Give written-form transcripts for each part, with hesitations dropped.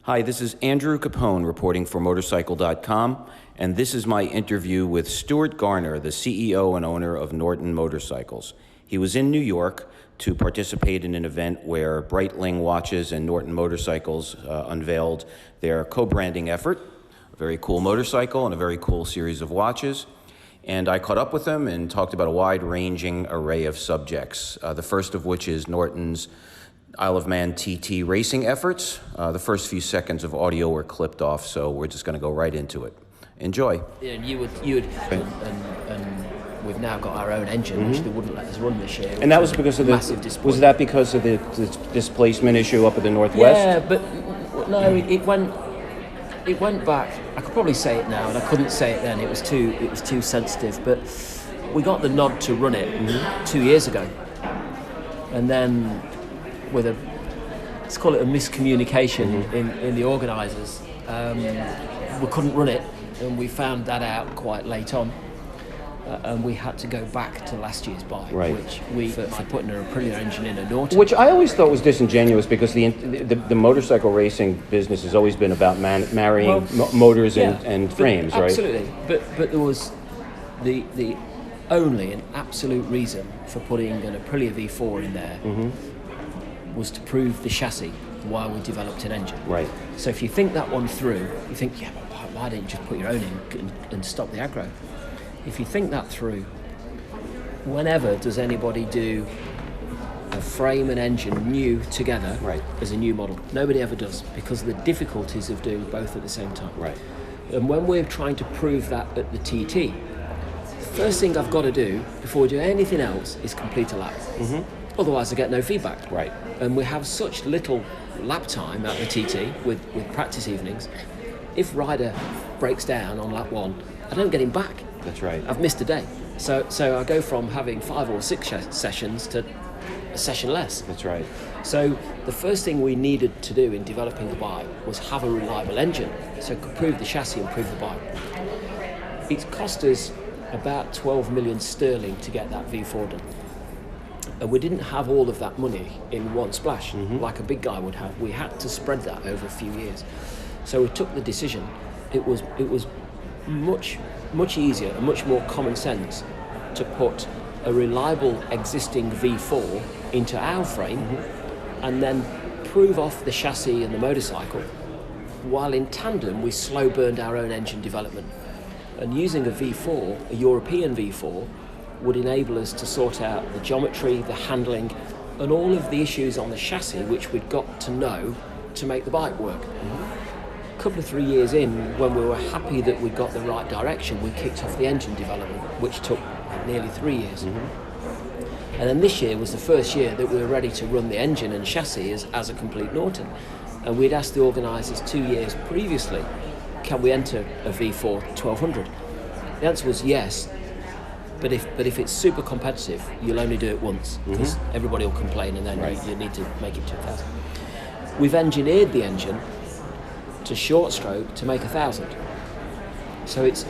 Hi, this is Andrew Capone reporting for Motorcycle.com, and this is my interview with Stuart Garner, the CEO and owner of Norton Motorcycles. He was in New York to participate in an event where Breitling watches and Norton Motorcycles unveiled their co-branding effort, a very cool motorcycle and a very cool series of watches. And I caught up with him and talked about a wide-ranging array of subjects, the first of which is Norton's Isle of Man TT racing efforts. The first few seconds of audio were clipped off, so we're just going to go right into it. Enjoy. Yeah, and and we've now got our own engine, which they wouldn't let us run this year. And that was because of was that because of the displacement issue up at the Northwest? Yeah, but no, it went back. I could probably say it now, and I couldn't say it then. It was too sensitive. But we got the nod to run it 2 years ago, and then with let's call it a miscommunication in the organisers, we couldn't run it, and we found that out quite late on, and we had to go back to last year's bike, which we for putting a Aprilia engine in a Norton, which I always thought was disingenuous, because the motorcycle racing business has always been about marrying motors and frames, right? Absolutely, but there was the only and absolute reason for putting an Aprilia V4 in there was to prove the chassis while we developed an engine. Right. So if you think that one through, you think, yeah, but why didn't you just put your own in and stop the aggro? If you think that through, whenever does anybody do a frame and engine new together as a new model? Nobody ever does, because of the difficulties of doing both at the same time. Right. And when we're trying to prove that at the TT, the first thing I've got to do before we do anything else is complete a lap. Otherwise I get no feedback. Right. And we have such little lap time at the TT with practice evenings. If rider breaks down on lap one, I don't get him back. That's right. I've missed a day. So I go from having 5 or 6 sessions to a session less. That's right. So the first thing we needed to do in developing the bike was have a reliable engine, so it could prove the chassis and prove the bike. It's cost us about 12 million sterling to get that V4 done. And we didn't have all of that money in one splash, like a big guy would have. We had to spread that over a few years. So we took the decision. It was much easier and much more common sense to put a reliable existing V4 into our frame and then prove off the chassis and the motorcycle, while in tandem we slow burned our own engine development. And using a V4, a European V4, would enable us to sort out the geometry, the handling, and all of the issues on the chassis which we'd got to know to make the bike work. A couple of 3 years in, when we were happy that we got the right direction, we kicked off the engine development, which took nearly 3 years. And then this year was the first year that we were ready to run the engine and chassis as a complete Norton. And we'd asked the organisers 2 years previously, can we enter a V4 1200? The answer was yes. But if it's super competitive, you'll only do it once, because everybody will complain, and then you need to make it to 1,000. We've engineered the engine to short stroke to make 1,000. So it's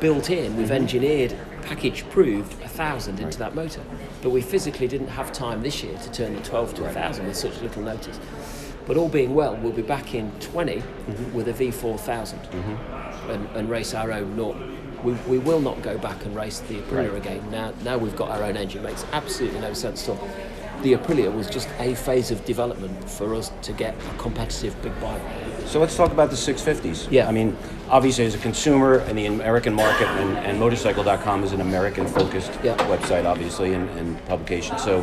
built in. We've engineered, package proved 1,000 into that motor. But we physically didn't have time this year to turn the 12 to 1,000 with such little notice. But all being well, we'll be back in 20 with a V4000 and race our own Norton. We will not go back and race the Aprilia again. Now we've got our own engine. It makes absolutely no sense at all. The Aprilia was just a phase of development for us to get a competitive big bike. So let's talk about the 650s. Yeah. I mean, obviously as a consumer in the American market, and Motorcycle.com is an American-focused website, obviously, and publication. So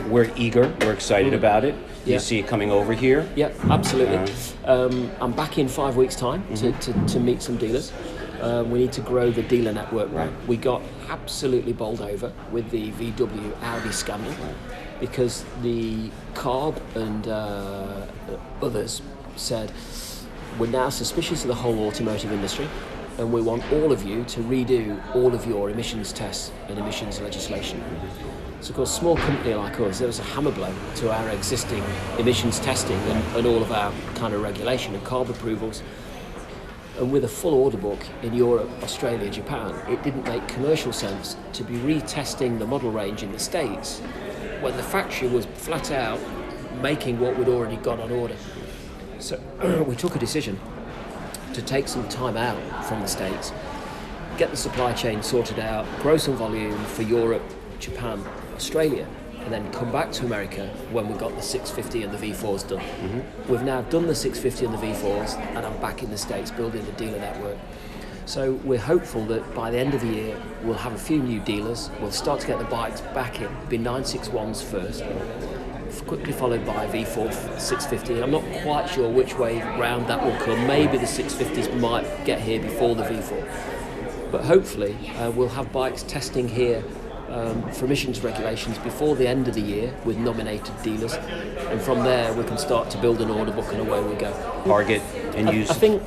we're eager, we're excited about it. You see it coming over here? Yeah, absolutely. I'm back in 5 weeks' time to meet some dealers. We need to grow the dealer network now. We got absolutely bowled over with the VW Audi scandal, because the CARB and others said, we're now suspicious of the whole automotive industry, and we want all of you to redo all of your emissions tests and emissions legislation. So of course, a small company like us, there was a hammer blow to our existing emissions testing and all of our kind of regulation and CARB approvals. And with a full order book in Europe, Australia, Japan, it didn't make commercial sense to be retesting the model range in the States when the factory was flat out making what we'd already got on order. So we took a decision to take some time out from the States, get the supply chain sorted out, grow some volume for Europe, Japan, Australia, and then come back to America when we got the 650 and the V4s done. We've now done the 650 and the V4s, and I'm back in the States building the dealer network. So we're hopeful that by the end of the year we'll have a few new dealers. We'll start to get the bikes back in. Be 961s first, quickly followed by V4 650. I'm not quite sure which way round that will come. Maybe the 650s might get here before the V4. But hopefully we'll have bikes testing here for emissions regulations before the end of the year with nominated dealers, and from there we can start to build an order book and away we go. Target and use. I think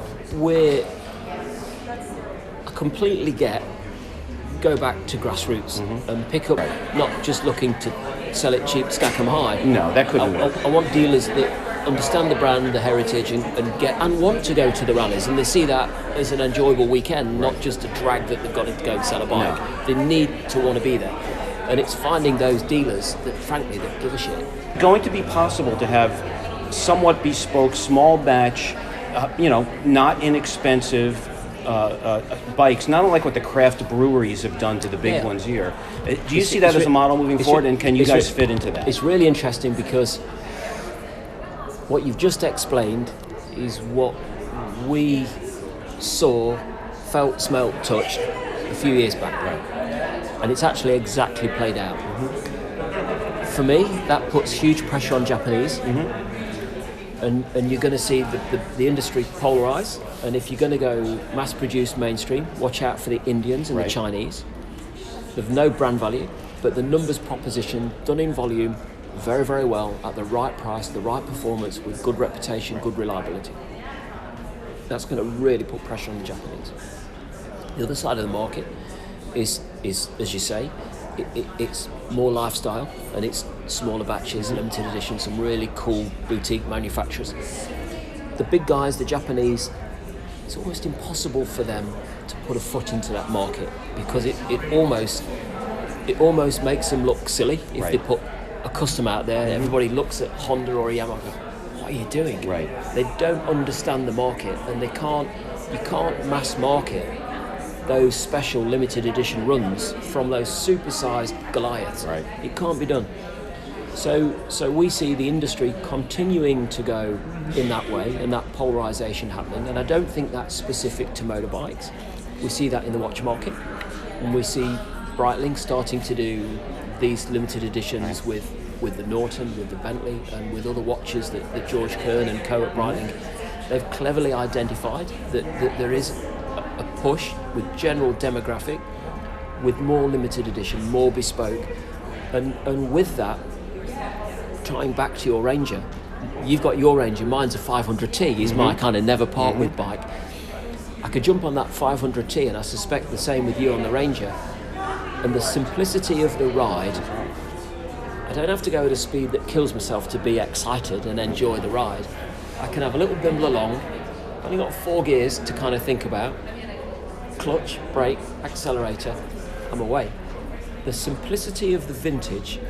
I completely go back to grassroots and pick up, not just looking to sell it cheap, stack them high. No, that couldn't work. I want dealers that understand the brand, the heritage, and want to go to the rallies, and they see that as an enjoyable weekend, not just a drag that they've got to go and sell a bike. No. They need to want to be there, and it's finding those dealers that, frankly, that give a shit. Going to be possible to have somewhat bespoke, small batch, not inexpensive bikes, not unlike what the craft breweries have done to the big ones here. Do you see that as a model moving forward, and can you guys fit into that? It's really interesting because what you've just explained is what we saw, felt, smelt, touched a few years back. Right. And it's actually exactly played out. For me, that puts huge pressure on Japanese. And you're going to see the industry polarize. And if you're going to go mass-produced mainstream, watch out for the Indians and the Chinese. They've no brand value, but the numbers proposition done in volume very, very well at the right price, the right performance with good reputation, good reliability. That's going to really put pressure on the Japanese. The other side of the market is as you say, it's more lifestyle, and it's smaller batches, limited edition, some really cool boutique manufacturers. The big guys, the Japanese, it's almost impossible for them to put a foot into that market because it almost makes them look silly if they put a custom out there. Everybody looks at Honda or Yamaha. What are you doing? Right. They don't understand the market, and you can't mass market those special limited edition runs from those supersized Goliaths. Right. It can't be done. So we see the industry continuing to go in that way, and that polarization happening, and I don't think that's specific to motorbikes. We see that in the watch market, and we see Breitling starting to do these limited editions with the Norton, with the Bentley, and with other watches that George Kern and co at Breitling. They've cleverly identified that there is a push with general demographic, with more limited edition, more bespoke, and with that, tying back to your Ranger, you've got your Ranger, mine's a 500T, is my kind of never part with bike. I could jump on that 500T, and I suspect the same with you on the Ranger. And the simplicity of the ride, I don't have to go at a speed that kills myself to be excited and enjoy the ride. I can have a little bimble along, I've only got 4 gears to kind of think about, clutch, brake, accelerator, I'm away. The simplicity of the vintage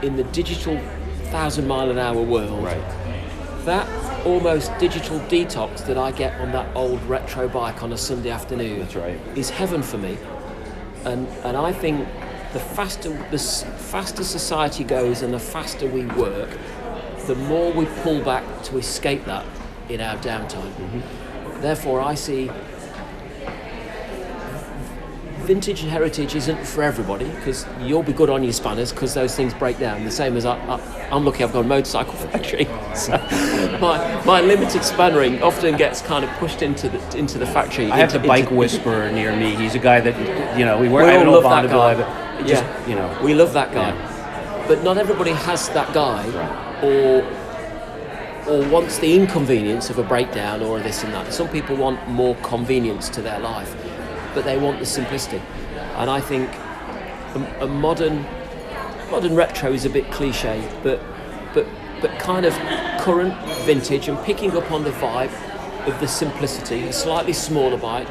in the digital 1,000-mile-an-hour world, that almost digital detox that I get on that old retro bike on a Sunday afternoon is heaven for me. And I think the faster society goes and the faster we work, the more we pull back to escape that in our downtime. Therefore, I see vintage and heritage isn't for everybody, because you'll be good on your spanners because those things break down. The same as I'm lucky I've got a motorcycle factory, so my limited spannering often gets kind of pushed into the factory. I have the bike whisperer near me. He's a guy that we work. We I have all no love that guy. but just, we love that guy, but not everybody has that guy, or wants the inconvenience of a breakdown or this and that. Some people want more convenience to their life, but they want the simplicity. And I think a modern retro is a bit cliche, but kind of current vintage, and picking up on the vibe of the simplicity, a slightly smaller bike,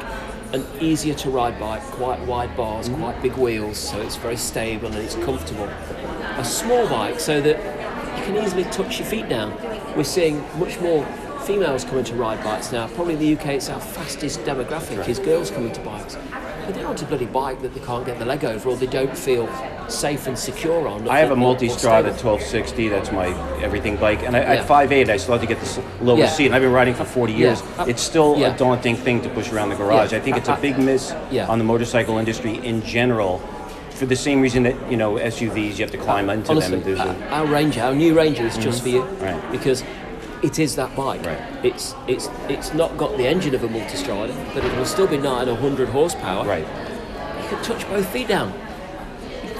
an easier to ride bike, quite wide bars, quite big wheels, so it's very stable and it's comfortable. A small bike so that you can easily touch your feet down. we're seeing much more females coming to ride bikes now. Probably in the UK, it's our fastest demographic is girls coming to bikes. But they want a bloody bike that they can't get the leg over or they don't feel safe and secure on. I have a multi-strada 1260, that's my everything bike, and at 5'8", I still have to get this lower seat, and I've been riding for 40 years. It's still a daunting thing to push around the garage. I think it's a big miss on the motorcycle industry in general, for the same reason that, SUVs, you have to climb into honestly, them. Our new Ranger is just for you, Right. because it is that bike. Right. It's not got the engine of a multistrada, but it will still be 100 horsepower. Right. You can touch both feet down.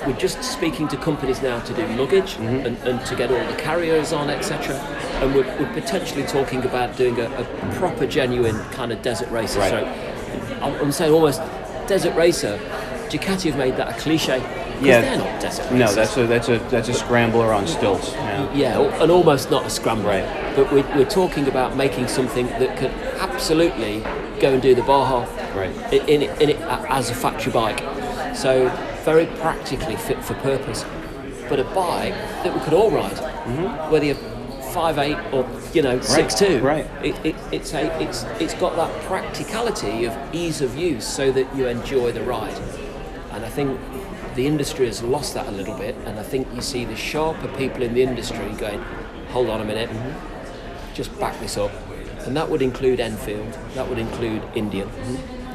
We're just speaking to companies now to do luggage and to get all the carriers on, etc. And we're potentially talking about doing a proper, genuine kind of desert racer. Right. So I'm saying almost desert racer. Ducati have made that a cliche. Yeah, they're not desert No, racers. that's a scrambler on stilts. Yeah, and almost not a scrambler. Right. But we're talking about making something that can absolutely go and do the Baja in it as a factory bike. So very practically fit for purpose. But a bike that we could all ride, whether you're 5'8" or 6'2". Right. It's got that practicality of ease of use so that you enjoy the ride. And I think the industry has lost that a little bit, and I think you see the sharper people in the industry going, hold on a minute, just back this up. And that would include Enfield, that would include Indian,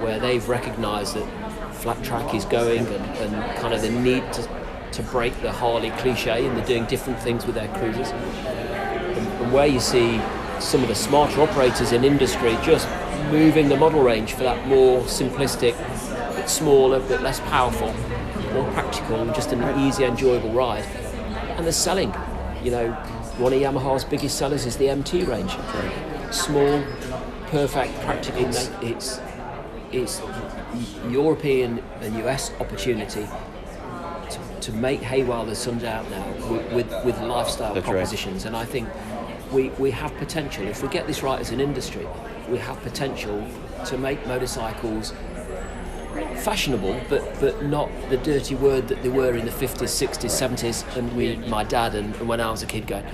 where they've recognised that flat track is going and kind of the need to break the Harley cliche, and they're doing different things with their cruisers. And where you see some of the smarter operators in industry just moving the model range for that more simplistic, bit smaller, bit less powerful, more practical, and just an easy, enjoyable ride. And they're selling. One of Yamaha's biggest sellers is the MT range. Small, perfect, practical. It's European and US opportunity to make hay while the sun's out now with lifestyle propositions. Right. And I think we have potential. If we get this right as an industry, we have potential to make motorcycles fashionable, but not the dirty word that they were in the 50s, 60s, 70s. And my dad and when I was a kid going,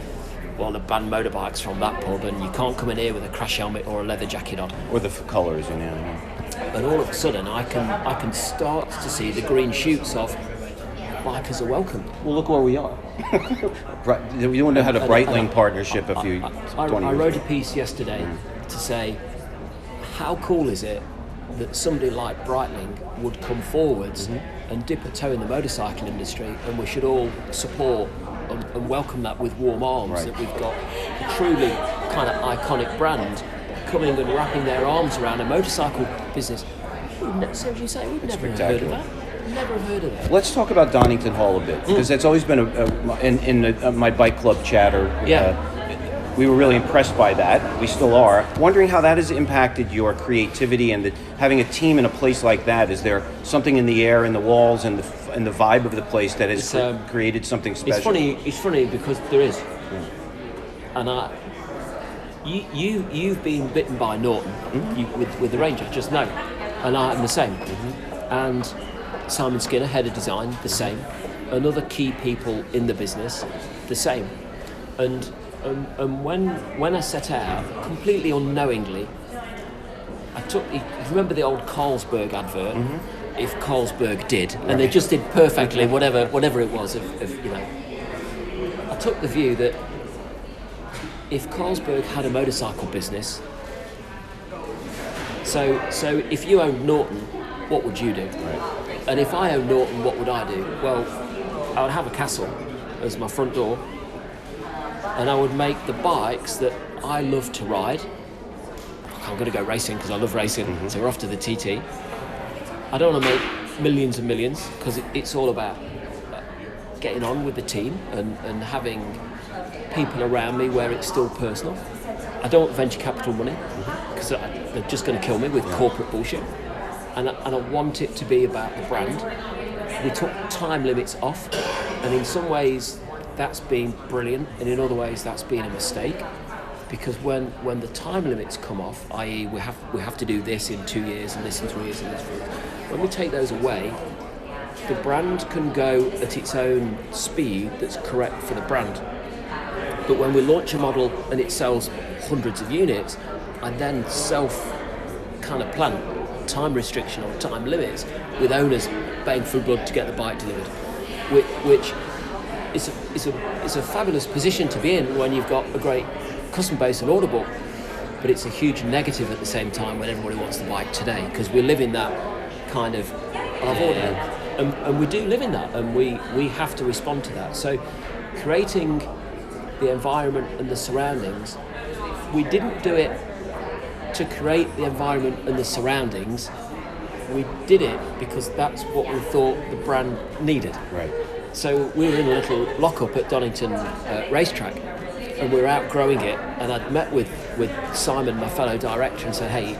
well, they banned motorbikes from that pub, and you can't come in here with a crash helmet or a leather jacket on. Or the colours, And all of a sudden, I can start to see the green shoots of bikers are welcome. Well, look where we are. You wouldn't have had a Breitling partnership a few 20 years I wrote a piece yesterday to say, how cool is it that somebody like Breitling would come forwards and dip a toe in the motorcycle industry, and we should all support and welcome that with warm arms, that we've got a truly kind of iconic brand coming and wrapping their arms around a motorcycle business. So as you say, we've never heard of that. Never heard of that. Let's talk about Donington Hall a bit, because that's always been in my bike club chatter. We were really impressed by that. We still are. Wondering how that has impacted your creativity and having a team in a place like that. Is there something in the air, in the walls, and the vibe of the place that has created something special? It's funny because there is. And you've been bitten by Norton with the Ranger, just know. And I am the same. And Simon Skinner, head of design, the same. And other key people in the business, the same. And when I set out, completely unknowingly, I took. Remember the old Carlsberg advert? If Carlsberg did, and they just did perfectly, whatever it was. I took the view that if Carlsberg had a motorcycle business, so if you owned Norton, what would you do? Right. And if I owned Norton, what would I do? Well, I would have a castle as my front door, and I would make the bikes that I love to ride. I'm going to go racing because I love racing, so we're off to the TT. I don't want to make millions and millions, because it's all about getting on with the team and having people around me where it's still personal. I don't want venture capital money, because they're just going to kill me with corporate bullshit. And I want it to be about the brand. We took time limits off, and in some ways that's been brilliant, and in other ways that's been a mistake, because when the time limits come off, i.e. we have to do this in 2 years and this in 3 years and this, when we take those away, the brand can go at its own speed that's correct for the brand. But when we launch a model and it sells hundreds of units, I then kind of plan time restriction or time limits with owners paying for blood to get the bike delivered, which is a fabulous position to be in when you've got a great customer base and order book, but it's a huge negative at the same time when everybody wants the bike today, because we live in that kind of I've ordered, and we do live in that, and we have to respond to that. So creating the environment and the surroundings, we didn't do it to create the environment and the surroundings. We did it because that's what we thought the brand needed. Right. So we were in a little lock-up at Donington racetrack, and we were outgrowing it, and I'd met with Simon, my fellow director, and said, hey,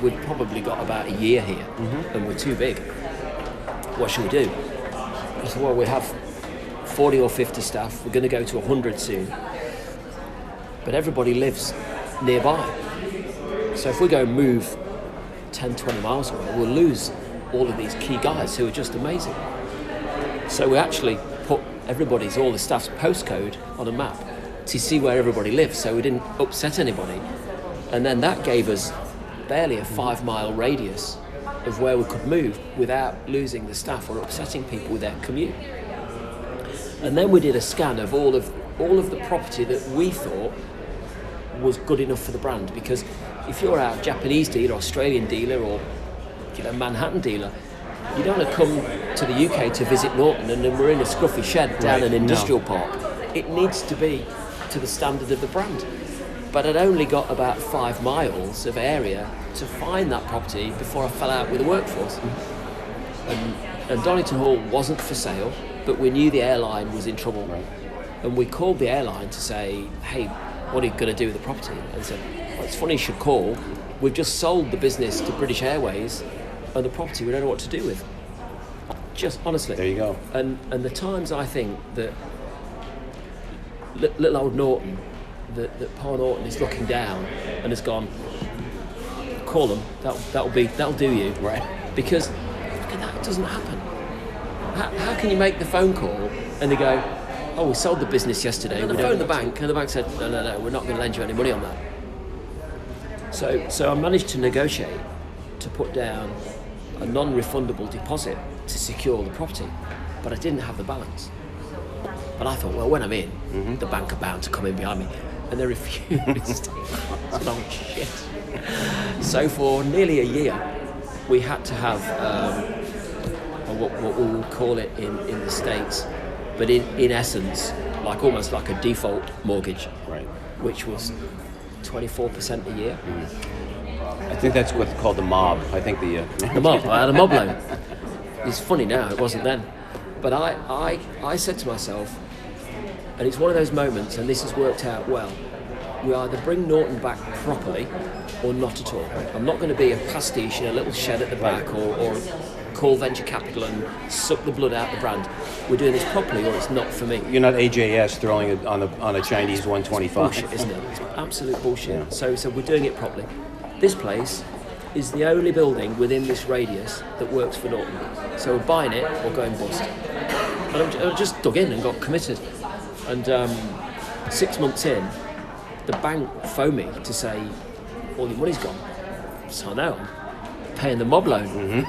we've probably got about a year here, and we're too big. What should we do? He said, well, we have 40 or 50 staff, we're going to go to 100 soon, but everybody lives nearby. So if we go and move 10, 20 miles away, we'll lose all of these key guys who are just amazing. So we actually put all the staff's postcode on a map to see where everybody lives, so we didn't upset anybody. And then that gave us barely a 5-mile radius of where we could move without losing the staff or upsetting people with their commute. And then we did a scan of all of the property that we thought was good enough for the brand, because if you're a Japanese dealer, Australian dealer, or Manhattan dealer, you don't want to come to the UK to visit Norton and then we're in a scruffy shed down an industrial park. It needs to be to the standard of the brand. But I'd only got about 5 miles of area to find that property before I fell out with the workforce. And Donington Hall wasn't for sale, but we knew the airline was in trouble. Right. And we called the airline to say, hey, what are you going to do with the property? And said, well, it's funny you should call. We've just sold the business to British Airways, and the property we don't know what to do with. Just honestly. There you go. And the times I think that little old Norton, that Paul Norton is looking down and has gone, call them, that'll do you. Right. Because that doesn't happen. How can you make the phone call and they go, oh, we sold the business yesterday, we phoned the bank, and the bank said, no, we're not going to lend you any money on that. So I managed to negotiate to put down a non-refundable deposit to secure the property, but I didn't have the balance. But I thought, well, when I'm in, the bank are bound to come in behind me, and they refused. Oh, shit. So for nearly a year, we had to have what we would call it in the States, but in essence, almost like a default mortgage, right, which was 24% a year. I think that's what's called the mob. I think the mob. I had a mob loan. It's funny now, it wasn't then. But I said to myself, and it's one of those moments, and this has worked out well, we either bring Norton back properly or not at all. I'm not going to be a pastiche in a little shed at the back or call venture capital and suck the blood out the brand. We're doing this properly or it's not for me. You're not AJS throwing it on a Chinese 125. Bullshit, isn't it? It's absolute bullshit. Yeah. So we're doing it properly. This place is the only building within this radius that works for Norton. So we're buying it or going bust. And I just dug in and got committed. And 6 months in, the bank phoned me to say, all your money's gone. So I know, I'm paying the mob loan.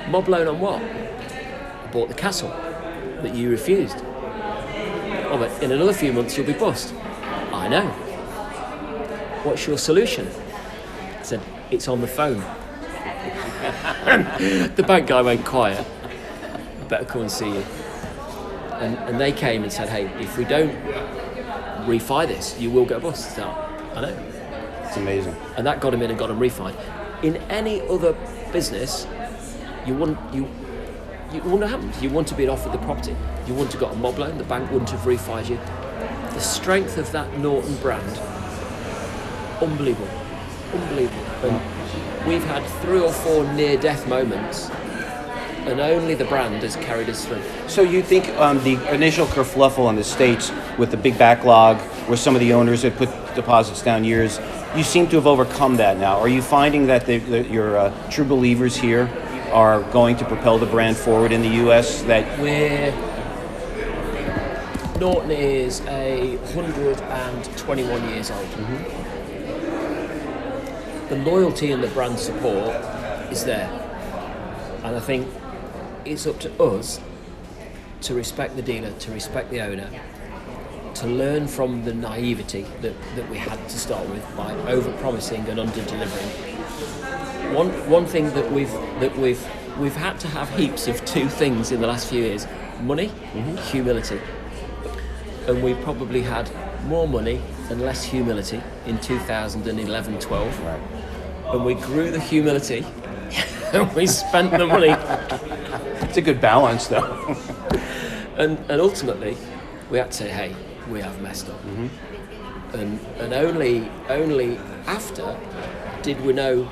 Mob loan on what? I bought the castle that you refused. Oh, but in another few months you'll be bust. I know. What's your solution? I said, it's on the phone. The bank guy went quiet. I better come and see you. And they came and said, hey, if we don't refi this, you will go bust. So, I know. It's amazing. And that got him in and got him refied. In any other business, you wouldn't have happened. You wouldn't have been offered the property. You wouldn't have got a mob loan. The bank wouldn't have refied you. The strength of that Norton brand, unbelievable. And we've had 3 or 4 near-death moments, and only the brand has carried us through. So you think the initial kerfluffle in the States with the big backlog, where some of the owners had put deposits down years, you seem to have overcome that now. Are you finding that your true believers here are going to propel the brand forward in the U.S.? That Norton is 121 years old. The loyalty and the brand support is there. And I think it's up to us to respect the dealer, to respect the owner, to learn from the naivety that we had to start with by over-promising and under-delivering. One thing that we've had to have heaps of two things in the last few years: money, humility. And we probably had more money and less humility in 2011-12. Right. And we grew the humility and we spent the money. It's a good balance, though. And ultimately, we had to say, hey, we have messed up. And only after did we know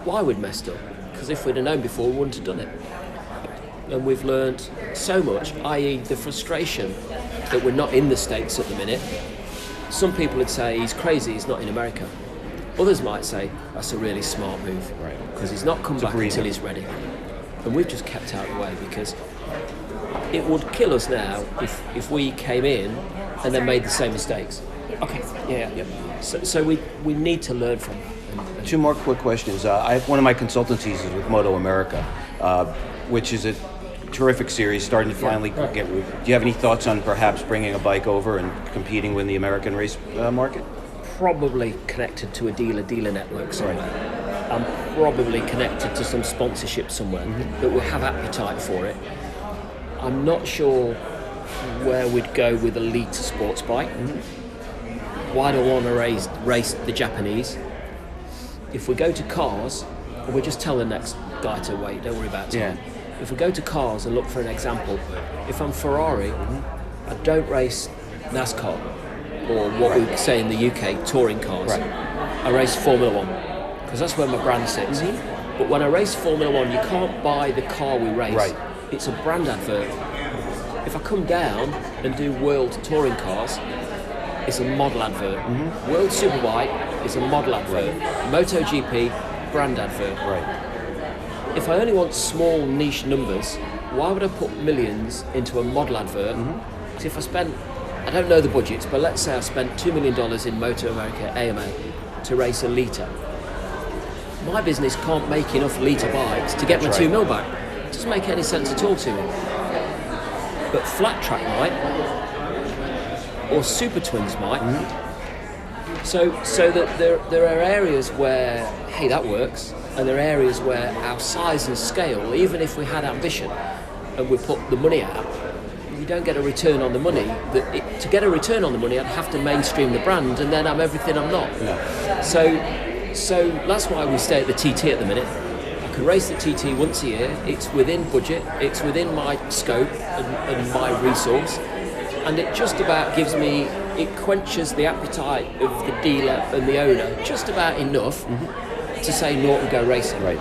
why we'd messed up. Because if we'd have known before, we wouldn't have done it. And we've learned so much, i.e. the frustration that we're not in the States at the minute. Some people would say he's crazy, he's not in America. Others might say that's a really smart move, because he's not come back until he's ready. And we've just kept out of the way, because it would kill us now if we came in and then made the same mistakes. Okay, yeah. So we need to learn from that. Two more quick questions. One of my consultancies is with Moto America, which is a terrific series, starting to finally get root. Do you have any thoughts on perhaps bringing a bike over and competing with the American race market? Probably connected to a dealer network somewhere. I'm probably connected to some sponsorship somewhere that will have appetite for it. I'm not sure where we'd go with a liter sports bike. Why do I want to race the Japanese? If we go to cars, we'll just tell the next guy to wait, don't worry about time. If we go to cars and look for an example, if I'm Ferrari, I don't race NASCAR, or what we say in the UK, touring cars. I race Formula One, because that's where my brand sits. But when I race Formula One, you can't buy the car we race. It's a brand advert. If I come down and do World Touring Cars, it's a model advert. World Superbike is a model advert. MotoGP, brand advert. If I only want small niche numbers, why would I put millions into a model advert? Because if I spent, I don't know the budgets, but let's say I spent $2 million in Moto America AMA to race a litre. My business can't make enough litre bikes to get my 2 mil back. It doesn't make any sense at all to me. But flat track might, or super twins might. So that there are areas where, hey, that works, and there are areas where our size and scale, even if we had ambition and we put the money out, you don't get a return on the money. To get a return on the money, I'd have to mainstream the brand, and then I'm everything I'm not. So that's why we stay at the TT at the minute. I can race the TT once a year. It's within budget, it's within my scope and my resource, and it just about gives me, it quenches the appetite of the dealer and the owner just about enough to say Norton go racing. Do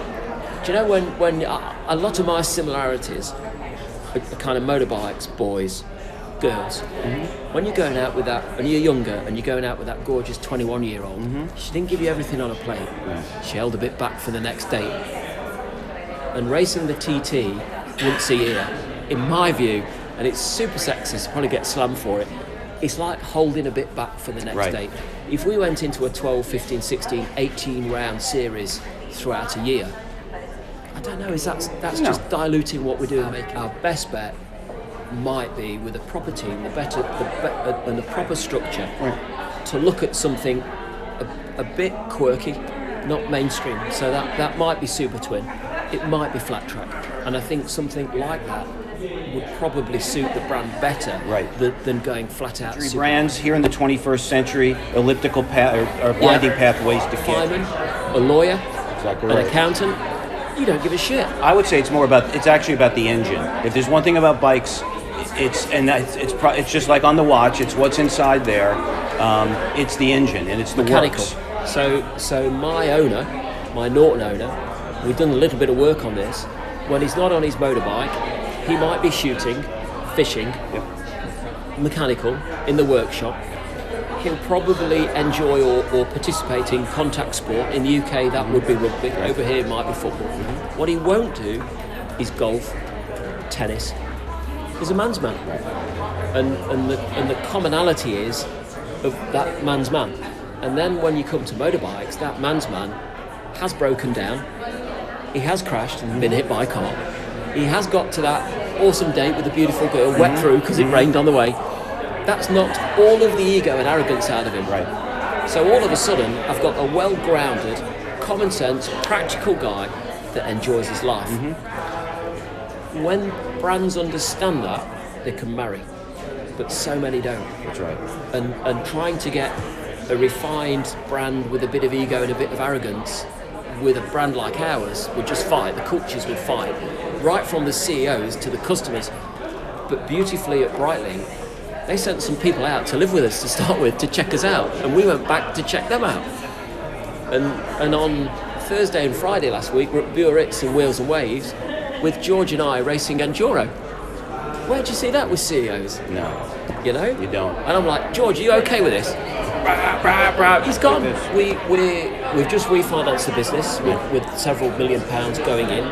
you know when a lot of my similarities are kind of motorbikes, boys, girls. When you're going out with that, and you're younger, and you're going out with that gorgeous 21-year-old, she didn't give you everything on a plate. She held a bit back for the next date. And racing the TT once a year, in my view, and it's super sexist, probably get slammed for it, it's like holding a bit back for the next date. If we went into a 12, 15, 16, 18 round series throughout a year, I don't know, that's just diluting what we're doing. Our best bet might be with a proper team, and the proper structure to look at something a bit quirky, not mainstream. So that might be super twin, it might be flat track, and I think something like that would probably suit the brand better than going flat out. Brands here in the 21st century, elliptical or winding pathways to fireman, a lawyer, an accountant. You don't give a shit. I would say it's actually about the engine. If there's one thing about bikes, it's just like on the watch. It's what's inside there. It's the engine and it's the mechanical. Works. So my owner, my Norton owner, we've done a little bit of work on this. When he's not on his motorbike, he might be shooting, fishing, mechanical in the workshop. He'll probably enjoy or participate in contact sport. In the UK, that would be rugby. Over here, it might be football. What he won't do is golf, tennis. He's a man's man. and the commonality is of that man's man. And then when you come to motorbikes, that man's man has broken down, he has crashed and been hit by a car, he has got to that awesome date with a beautiful girl, wet through because it rained on the way. That's knocked all of the ego and arrogance out of him. Right. So all of a sudden, I've got a well-grounded, common sense, practical guy that enjoys his life. When brands understand that, they can marry, but so many don't. That's right. And trying to get a refined brand with a bit of ego and a bit of arrogance with a brand like ours would just fight. The cultures would fight, right from the CEOs to the customers. But beautifully at Breitling, they sent some people out to live with us to start with, to check us out, and we went back to check them out. And on Thursday and Friday last week, we're at Biarritz and Wheels and Waves with George and I racing Enduro. Where'd you see that with CEOs? No. You know? You don't. And I'm like, George, are you okay with this? He's gone. We've just refinanced the business with several £1 million going in.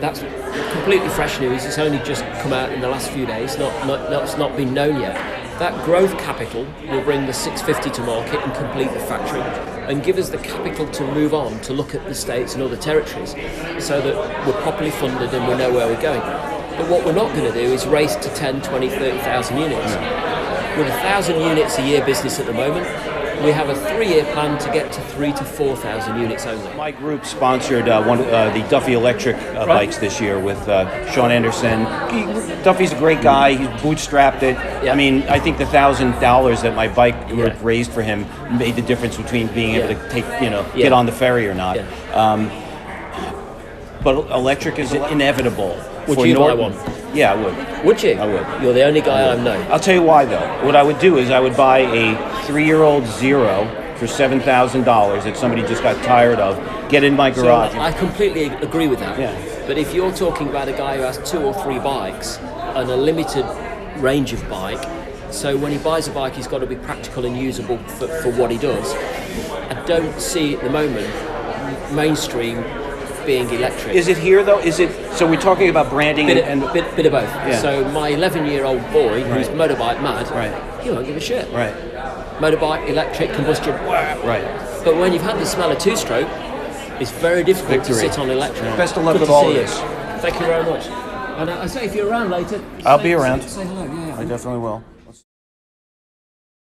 That's completely fresh news. It's only just come out in the last few days. It's not been known yet. That growth capital will bring the 650 to market and complete the factory, and give us the capital to move on to look at the States and other territories, so that we're properly funded and we know where we're going. But what we're not going to do is race to 10, 20, 30,000 units. With 1,000 units a year business at the moment, we have a 3-year plan to get to 3,000 to 4,000 units only. My group sponsored the Duffy electric bikes this year with Sean Anderson. Duffy's a great guy. He bootstrapped it. Yeah. I mean, I think the $1,000 that my bike group raised for him made the difference between being able to take, get on the ferry or not. Yeah. But electric is inevitable. Would for you buy Norton. one? Yeah, I would. Would you? I would. You're the only guy I know. I'll tell you why, though. What I would do is I would buy a 3-year-old Zero for $7,000 that somebody just got tired of, get in my garage. So I completely agree with that. Yeah. But if you're talking about a guy who has 2 or 3 bikes and a limited range of bike, so when he buys a bike, he's got to be practical and usable for what he does. I don't see at the moment mainstream being electric. Is it here, though? Is it? So we're talking about branding Bit and of both. Yeah. So my 11-year-old boy, who's motorbike mad, Right. he won't give a shit. Right. Motorbike, electric, combustion. Right. But when you've had the smell of 2-stroke, it's very difficult to Victory. sit on electric. Best of luck Good with to all see of you. this. Thank you very much. And I say if you're around later, I'll be around. Say hello. Yeah. I definitely will.